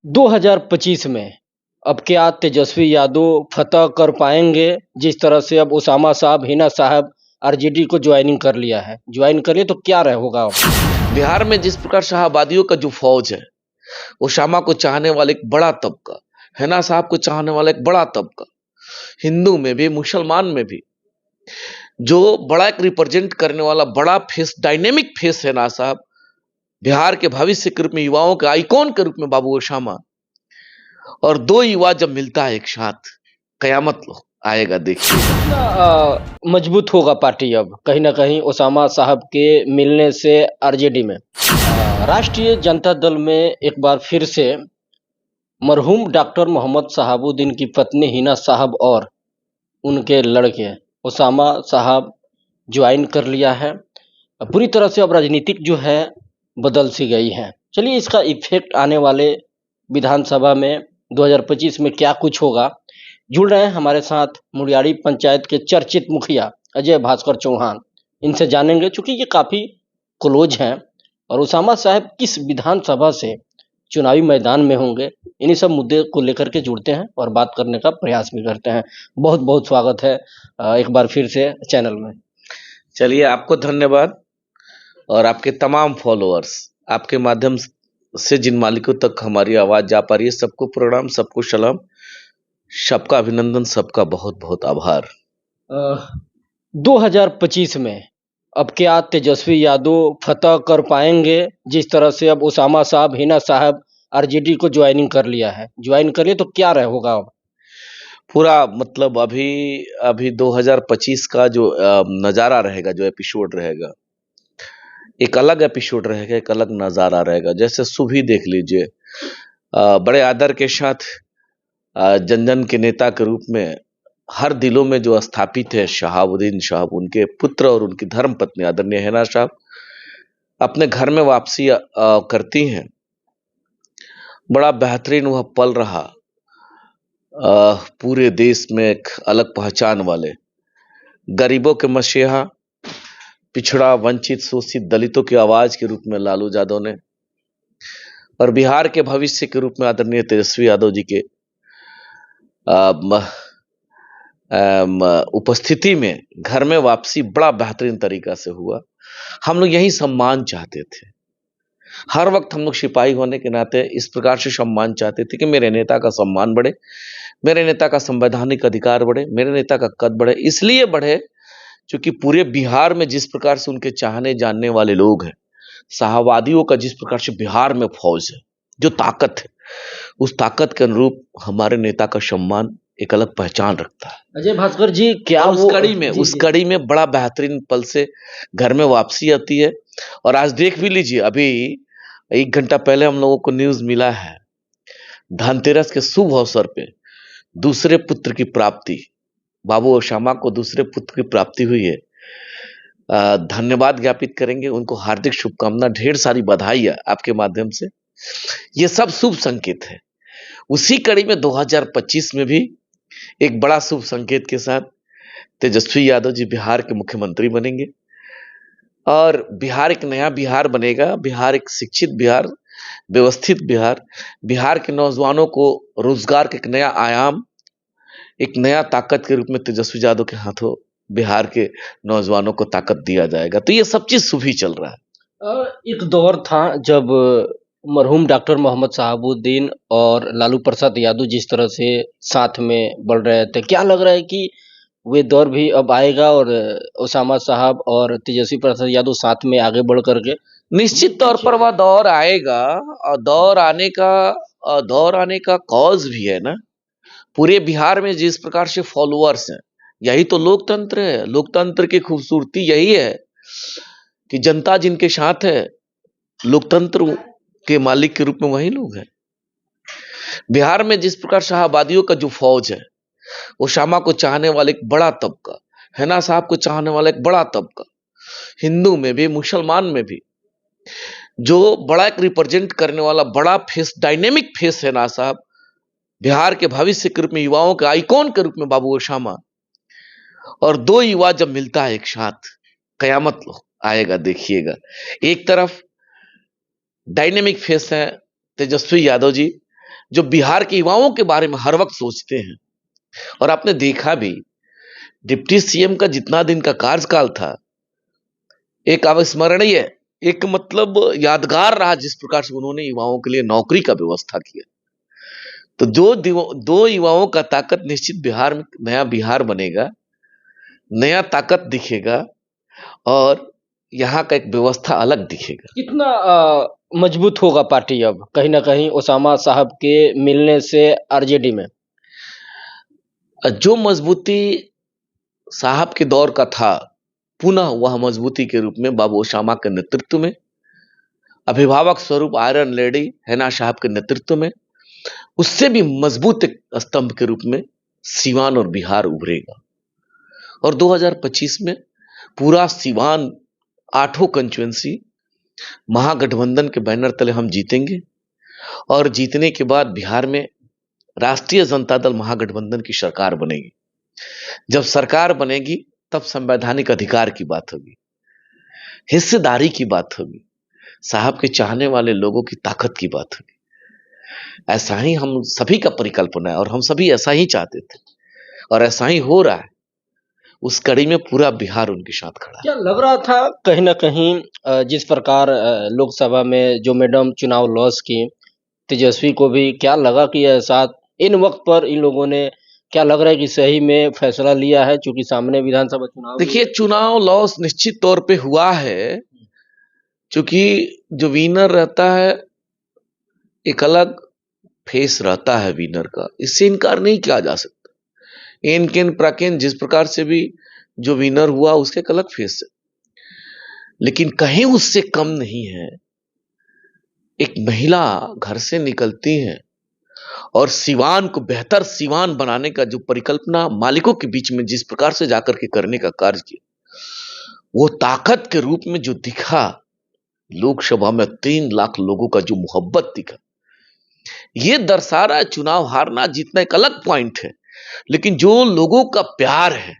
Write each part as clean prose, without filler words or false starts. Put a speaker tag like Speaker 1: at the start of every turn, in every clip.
Speaker 1: 2025 में अब क्या तेजस्वी यादव फतह कर पाएंगे? जिस तरह से अब उसामा साहब, हिना साहब आरजेडी को ज्वाइनिंग कर लिया है, ज्वाइन करिए तो क्या रहे होगा अब?
Speaker 2: बिहार में जिस प्रकार शाहबादियों का जो फौज है, ओसामा को चाहने वाले एक बड़ा तबका, हिना साहब को चाहने वाला एक बड़ा तबका, हिंदू में भी मुसलमान में भी, जो बड़ा एक रिप्रेजेंट करने वाला बड़ा फेस, डायनेमिक फेस है ना साहब, बिहार के भविष्य के रूप में, युवाओं के आइकॉन के रूप में बाबू ओसामा। और दो युवा जब मिलता है एक साथ, कयामत आएगा, देखिए।
Speaker 1: मजबूत होगा पार्टी अब कहीं ना कहीं उसामा साहब के मिलने से आरजेडी में। राष्ट्रीय जनता दल में एक बार फिर से मरहूम डॉक्टर मोहम्मद शहाबुद्दीन की पत्नी हिना साहब और उनके लड़के उसामा साहब ज्वाइन कर लिया है। पूरी तरह से अब राजनीतिक जो है बदल सी गई है। चलिए इसका इफेक्ट आने वाले विधानसभा में 2025 में क्या कुछ होगा। जुड़ रहे हैं हमारे साथ मुड़ियाड़ी पंचायत के चर्चित मुखिया अजय भास्कर चौहान। इनसे जानेंगे, चूंकि ये काफ़ी क्लोज हैं और उसामा साहब किस विधानसभा से चुनावी मैदान में होंगे, इन्हीं सब मुद्दे को लेकर के जुड़ते हैं और बात करने का प्रयास भी करते हैं। बहुत बहुत स्वागत है एक बार फिर से चैनल में।
Speaker 2: चलिए, आपको धन्यवाद और आपके तमाम फॉलोअर्स, आपके माध्यम से जिन मालिकों तक हमारी आवाज जा पा रही है, सबको प्रणाम, सबको सलाम, सबका अभिनंदन, सबका बहुत बहुत आभार।
Speaker 1: 2025 में अब क्या तेजस्वी यादव फतह कर पाएंगे? जिस तरह से अब उसामा साहब, हिना साहब आरजेडी को ज्वाइनिंग कर लिया है, ज्वाइन करिए तो क्या रहे होगा अब?
Speaker 2: पूरा मतलब अभी अभी 2025 का जो नज़ारा रहेगा, जो एपिसोड रहेगा, एक अलग एपिसोड रहेगा, एक अलग नज़ारा रहेगा। जैसे सुबह देख लीजिए, बड़े आदर के साथ जन जन के नेता के रूप में हर दिलों में जो स्थापित है शहाबुद्दीन साहब, उनके पुत्र और उनकी धर्म पत्नी आदरणीय हिना साहब अपने घर में वापसी करती हैं। बड़ा बेहतरीन वह पल रहा। पूरे देश में एक अलग पहचान वाले गरीबों के मसीहा, पिछड़ा, वंचित, शोषित दलितों की आवाज के रूप में लालू यादव ने, और बिहार के भविष्य के रूप में आदरणीय तेजस्वी यादव जी के उपस्थिति में घर में वापसी बड़ा बेहतरीन तरीका से हुआ। हम लोग यही सम्मान चाहते थे। हर वक्त हम लोग सिपाही होने के नाते इस प्रकार से सम्मान चाहते थे कि मेरे नेता का सम्मान बढ़े, मेरे नेता का संवैधानिक अधिकार बढ़े, मेरे नेता का कद बढ़े। इसलिए बढ़े क्योंकि पूरे बिहार में जिस प्रकार से उनके चाहने जानने वाले लोग हैं, शाहवादियों का जिस प्रकार से बिहार में फौज है, जो ताकत है, उस ताकत के अनुरूप हमारे नेता का सम्मान एक अलग पहचान रखता है।
Speaker 1: अजय भास्कर जी, क्या
Speaker 2: उस कड़ी में बड़ा बेहतरीन पल से घर में वापसी आती है। और आज देख भी लीजिए, अभी 1 घंटा पहले हम लोगों को न्यूज मिला है, धनतेरस के शुभ अवसर पे दूसरे पुत्र की प्राप्ति, बाबू ओसामा को दूसरे पुत्र की प्राप्ति हुई है। धन्यवाद ज्ञापित करेंगे उनको, हार्दिक शुभकामना, ढेर सारी बधाई है आपके माध्यम से। ये सब शुभ संकेत है। उसी कड़ी में 2025 में भी एक बड़ा शुभ संकेत के साथ तेजस्वी यादव जी बिहार के मुख्यमंत्री बनेंगे और बिहार एक नया बिहार बनेगा। बिहार एक शिक्षित बिहार, व्यवस्थित बिहार, बिहार के नौजवानों को रोजगार का एक नया आयाम, एक नया ताकत के रूप में तेजस्वी यादव के हाथों बिहार के नौजवानों को ताकत दिया जाएगा। तो ये सब चीज शुभ ही चल रहा है।
Speaker 1: एक दौर था जब मरहूम डॉक्टर मोहम्मद शहाबुद्दीन और लालू प्रसाद यादव जिस तरह से साथ में बढ़ रहे थे, क्या लग रहा है कि वे दौर भी अब आएगा और उसामा साहब और तेजस्वी प्रसाद यादव साथ में आगे बढ़ करके?
Speaker 2: निश्चित तौर पर वह दौर आएगा, और दौर आने का कॉज भी है ना। पूरे बिहार में जिस प्रकार से फॉलोअर्स हैं, यही तो लोकतंत्र है। लोकतंत्र की खूबसूरती यही है कि जनता जिनके साथ है, लोकतंत्र के मालिक के रूप में वही लोग हैं। बिहार में जिस प्रकार शाहबादियों का जो फौज है, ओसामा को चाहने वाले एक बड़ा तबका, हिना साहब को चाहने वाला एक बड़ा तबका, हिंदू में भी मुसलमान में भी, जो बड़ा एक रिप्रेजेंट करने वाला बड़ा फेस, डायनेमिक फेस है ना साहब, बिहार के भविष्य के रूप में, युवाओं के आइकॉन के रूप में बाबू ओसामा। और दो युवा जब मिलता है एक साथ, कयामत आएगा, देखिएगा। एक तरफ डायनेमिक फेस है तेजस्वी यादव जी, जो बिहार के युवाओं के बारे में हर वक्त सोचते हैं। और आपने देखा भी, डिप्टी सीएम का जितना दिन का कार्यकाल था, एक अविस्मरणीय, एक मतलब यादगार रहा, जिस प्रकार से उन्होंने युवाओं के लिए नौकरी का व्यवस्था किया। तो दो युवाओं का ताकत निश्चित बिहार में नया बिहार बनेगा, नया ताकत दिखेगा और यहाँ का एक व्यवस्था अलग दिखेगा।
Speaker 1: कितना मजबूत होगा पार्टी अब कहीं ना कहीं ओसामा साहब के मिलने से आरजेडी में?
Speaker 2: जो मजबूती साहब के दौर का था, पुनः वह मजबूती के रूप में बाबू ओसामा के नेतृत्व में, अभिभावक स्वरूप आयरन लेडी हैना साहब के नेतृत्व में, उससे भी मजबूत एक स्तंभ के रूप में सीवान और बिहार उभरेगा। और 2025 में पूरा सीवान, 8 कंस्टिट्यूएंसी महागठबंधन के बैनर तले हम जीतेंगे। और जीतने के बाद बिहार में राष्ट्रीय जनता दल महागठबंधन की सरकार बनेगी। जब सरकार बनेगी तब संवैधानिक अधिकार की बात होगी, हिस्सेदारी की बात होगी, साहब के चाहने वाले लोगों की ताकत की बात होगी। ऐसा ही हम सभी का परिकल्पना है और हम सभी ऐसा ही चाहते थे और ऐसा ही हो रहा है। उस कड़ी में पूरा बिहार उनके साथ खड़ा है।
Speaker 1: क्या लग रहा था कहीं ना कहीं जिस प्रकार लोकसभा में जो मैडम चुनाव लॉस की, तेजस्वी को भी क्या लगा कि यह साथ इन वक्त पर इन लोगों ने, क्या लग रहा है कि सही में फैसला लिया है, चूंकि सामने विधानसभा चुनाव भी
Speaker 2: देखिए,
Speaker 1: है?
Speaker 2: चुनाव लॉस निश्चित तौर पे हुआ है, क्योंकि जो विनर रहता है एक अलग फेस रहता है विनर का, इससे इनकार नहीं किया जा सकता। एन केन प्राकेन जिस प्रकार से भी जो विनर हुआ उसके एक अलग फेस है, लेकिन कहीं उससे कम नहीं है। एक महिला घर से निकलती है और सिवान को बेहतर सिवान बनाने का जो परिकल्पना मालिकों के बीच में जिस प्रकार से जाकर के करने का कार्य किया, वो ताकत के रूप में जो दिखा लोकसभा में 3 लाख लोगों का जो मोहब्बत दिखा, ये दर्शा रहा है चुनाव हारना जीतना एक अलग पॉइंट है, लेकिन जो लोगों का प्यार है,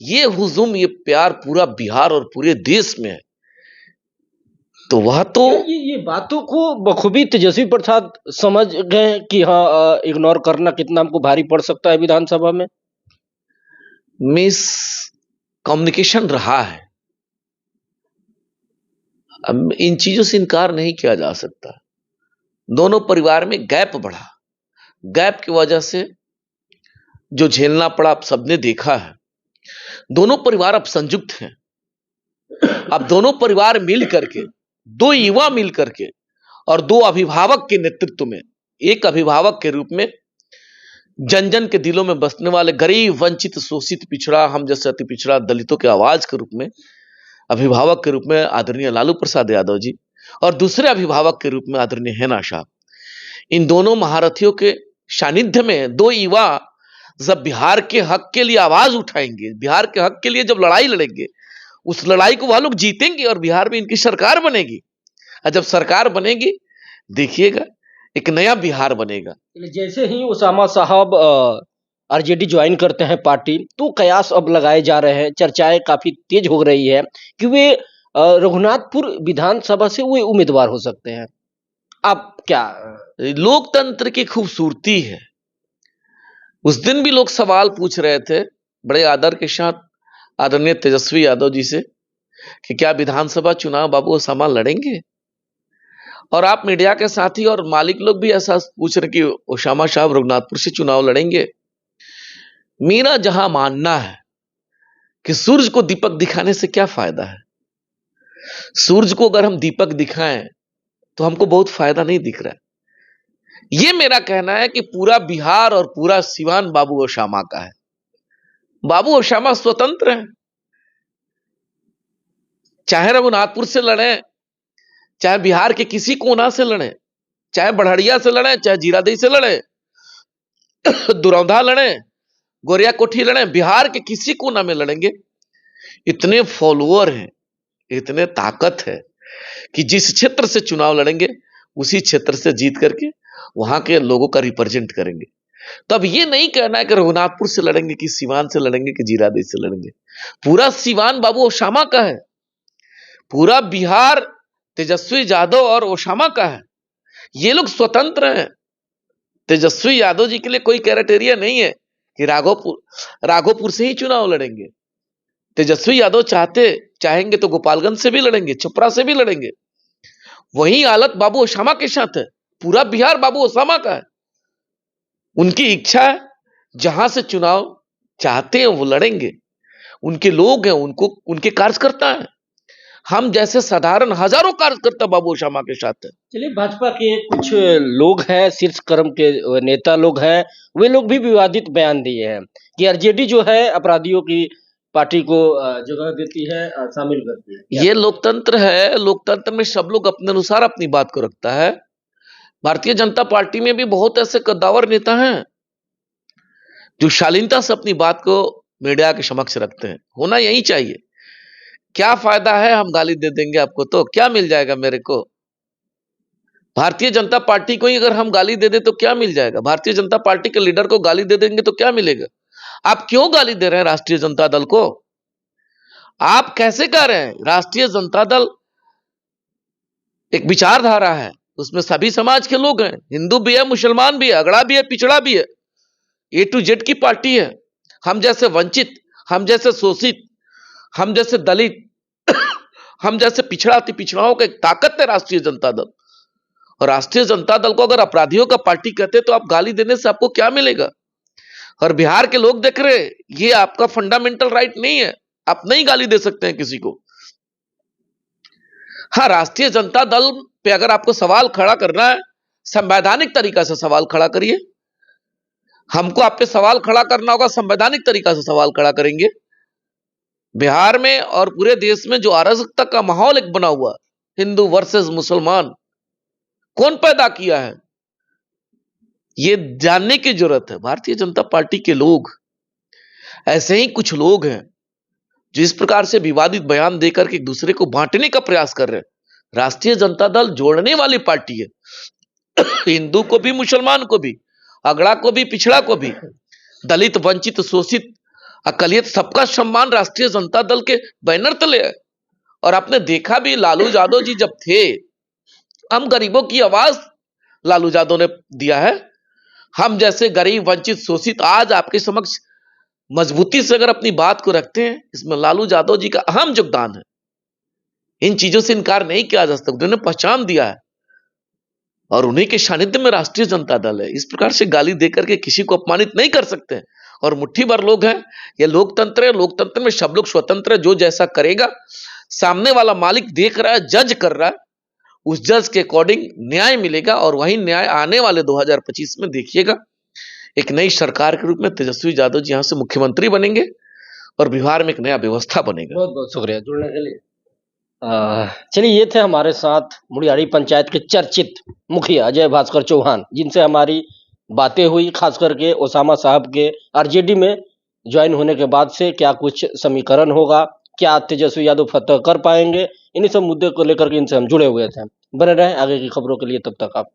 Speaker 2: ये हुजूम, ये प्यार पूरा बिहार और पूरे देश में है। तो वह तो
Speaker 1: ये बातों को बखूबी तेजस्वी प्रसाद समझ गए कि हाँ, इग्नोर करना कितना हमको भारी पड़ सकता है विधानसभा में।
Speaker 2: मिस कम्युनिकेशन रहा है। अब इन चीजों से इनकार नहीं किया जा सकता। दोनों परिवार में गैप बढ़ा, गैप की वजह से जो झेलना पड़ा आप सबने देखा है। दोनों परिवार अब संयुक्त हैं। अब दोनों परिवार मिल करके, 2 युवा मिल करके और 2 अभिभावक के नेतृत्व में, एक अभिभावक के रूप में जन जन के दिलों में बसने वाले गरीब, वंचित, शोषित, पिछड़ा, हम जैसे अति पिछड़ा दलितों के आवाज के रूप में अभिभावक के रूप में आदरणीय लालू प्रसाद यादव जी, और दूसरे अभिभावक के रूप में आदरणीय हैना साहब। इन दोनों महारथियों के सानिध्य में 2 युवा जब बिहार के हक के लिए आवाज उठाएंगे, बिहार के हक के लिए जब लड़ाई लड़ेंगे, उस लड़ाई को वह लोग जीतेंगे और बिहार में इनकी सरकार बनेगी। और जब सरकार बनेगी, देखिएगा एक नया बिहार बनेगा।
Speaker 1: जैसे ही ओसामा साहब आरजेडी ज्वाइन करते हैं पार्टी, तो कयास अब लगाए जा रहे हैं, चर्चाएं काफी तेज हो रही है कि वे रघुनाथपुर विधानसभा से वे उम्मीदवार हो सकते हैं। आप क्या?
Speaker 2: लोकतंत्र की खूबसूरती है। उस दिन भी लोग सवाल पूछ रहे थे बड़े आदर के साथ आदरणीय तेजस्वी यादव जी से कि क्या विधानसभा चुनाव बाबू ओसामा लड़ेंगे, और आप मीडिया के साथी और मालिक लोग भी ऐसा पूछ रहे कि ओसामा साहब रघुनाथपुर से चुनाव लड़ेंगे। मेरा जहां मानना है कि सूरज को दीपक दिखाने से क्या फायदा है। सूरज को अगर हम दीपक दिखाएं तो हमको बहुत फायदा नहीं दिख रहा है। ये मेरा कहना है कि पूरा बिहार और पूरा सिवान बाबू ओसामा का है। बाबू ओसामा स्वतंत्र हैं, चाहे रघुनाथपुर से लड़े, चाहे बिहार के किसी कोना से लड़े, चाहे बढ़िया से लड़े, चाहे जीरादेई से लड़े, दुरौंधा लड़े, गोरिया कोठी लड़े, बिहार के किसी कोना में लड़ेंगे। इतने फॉलोअर हैं, इतने ताकत है कि जिस क्षेत्र से चुनाव लड़ेंगे उसी क्षेत्र से जीत करके वहां के लोगों का रिप्रेजेंट करेंगे। तो अब ये नहीं कहना है कि रघुनाथपुर से लड़ेंगे, कि सिवान से लड़ेंगे, कि जीरादेई से लड़ेंगे। पूरा सिवान बाबू ओसामा का है, पूरा बिहार तेजस्वी यादव और ओसामा का है। ये लोग स्वतंत्र हैं। तेजस्वी यादव जी के लिए कोई क्राइटेरिया नहीं है कि राघोपुर से ही चुनाव लड़ेंगे। तेजस्वी यादव चाहेंगे तो गोपालगंज से भी लड़ेंगे, छपरा से भी लड़ेंगे। वही हालत बाबू ओसामा के साथ है। पूरा बिहार बाबू ओसामा का है। उनकी इच्छा है, जहां से चुनाव चाहते हैं वो लड़ेंगे। उनके लोग हैं, उनके कार्यकर्ता हैं। हम जैसे साधारण हजारों कार्यकर्ता बाबू ओसामा के साथ है।
Speaker 1: चलिए, भाजपा के कुछ लोग हैं, शीर्ष क्रम के नेता लोग हैं, वे लोग भी विवादित बयान दिए हैं कि आरजेडी जो है अपराधियों की पार्टी को जगह देती है, शामिल करती है।
Speaker 2: ये लोकतंत्र है। लोकतंत्र में सब लोग अपने अनुसार अपनी बात को रखता है। भारतीय जनता पार्टी में भी बहुत ऐसे कद्दावर नेता हैं जो शालीनता से अपनी बात को मीडिया के समक्ष रखते हैं। होना यही चाहिए। क्या फायदा है, हम गाली दे देंगे आपको तो क्या मिल जाएगा मेरे को? भारतीय जनता पार्टी को ही अगर हम गाली दे दें तो क्या मिल जाएगा? भारतीय जनता पार्टी के लीडर को गाली दे देंगे तो क्या मिलेगा? आप क्यों गाली दे रहे हैं राष्ट्रीय जनता दल को? आप कैसे कह रहे हैं? राष्ट्रीय जनता दल एक विचारधारा है, उसमें सभी समाज के लोग हैं। हिंदू भी है, मुसलमान भी है, अगड़ा भी है, पिछड़ा भी है। ए टू जेड की पार्टी है। हम जैसे वंचित, हम जैसे शोषित, हम जैसे दलित हम जैसे पिछड़ा अति पिछड़ाओं का एक ताकत है राष्ट्रीय जनता दल। और राष्ट्रीय जनता दल को अगर अपराधियों का पार्टी कहते तो आप गाली देने से आपको क्या मिलेगा? और बिहार के लोग देख रहे, ये आपका फंडामेंटल राइट नहीं है। आप नहीं गाली दे सकते हैं किसी को। हाँ, राष्ट्रीय जनता दल पे अगर आपको सवाल खड़ा करना है, संवैधानिक तरीका से सवाल खड़ा करिए। हमको आप पे सवाल खड़ा करना होगा, संवैधानिक तरीका से सवाल खड़ा करेंगे। बिहार में और पूरे देश में जो अराजकता का माहौल एक बना हुआ, हिंदू वर्सेस मुसलमान, कौन पैदा किया है? ये जानने की जरूरत है। भारतीय जनता पार्टी के लोग, ऐसे ही कुछ लोग हैं जो इस प्रकार से विवादित बयान देकर के एक दूसरे को बांटने का प्रयास कर रहे हैं। राष्ट्रीय जनता दल जोड़ने वाली पार्टी है। हिंदू को भी, मुसलमान को भी, अगड़ा को भी, पिछड़ा को भी, दलित, वंचित, शोषित, अकलियत, सबका सम्मान राष्ट्रीय जनता दल के बैनर तले है। और आपने देखा भी, लालू यादव जी जब थे, हम गरीबों की आवाज लालू यादव ने दिया है। हम जैसे गरीब, वंचित, शोषित आज आपके समक्ष मजबूती से अगर अपनी बात को रखते हैं, इसमें लालू यादव जी का अहम योगदान है। इन चीजों से इनकार नहीं किया जा सकता। उन्होंने पहचान दिया है और उन्हीं के सानिध्य में राष्ट्रीय जनता दल है। इस प्रकार से गाली देकर के किसी को अपमानित नहीं कर सकते। और मुट्ठी भर लोग हैं। ये लोकतंत्र है। लोकतंत्र में सब लोग स्वतंत्र है। जो जैसा करेगा, सामने वाला मालिक देख रहा है, जज कर रहा है, उस जज के अकॉर्डिंग न्याय मिलेगा। और वही न्याय आने वाले 2025 में देखिएगा, एक नई सरकार के रूप में तेजस्वी यादव जी यहां से मुख्यमंत्री बनेंगे और बिहार में एक नया व्यवस्था बनेगा।
Speaker 1: बहुत बहुत शुक्रिया जुड़ने के लिए। चलिए, ये थे हमारे साथ मुड़ियारी पंचायत के चर्चित मुखिया अजय भास्कर चौहान, जिनसे हमारी बातें हुई, खास करके ओसामा साहब के आरजेडी में ज्वाइन होने के बाद से क्या कुछ समीकरण होगा, क्या तेजस्वी यादव फतह कर पाएंगे, इन्हीं सब मुद्दे को लेकर के इनसे हम जुड़े हुए थे। बने रहें आगे की खबरों के लिए। तब तक आप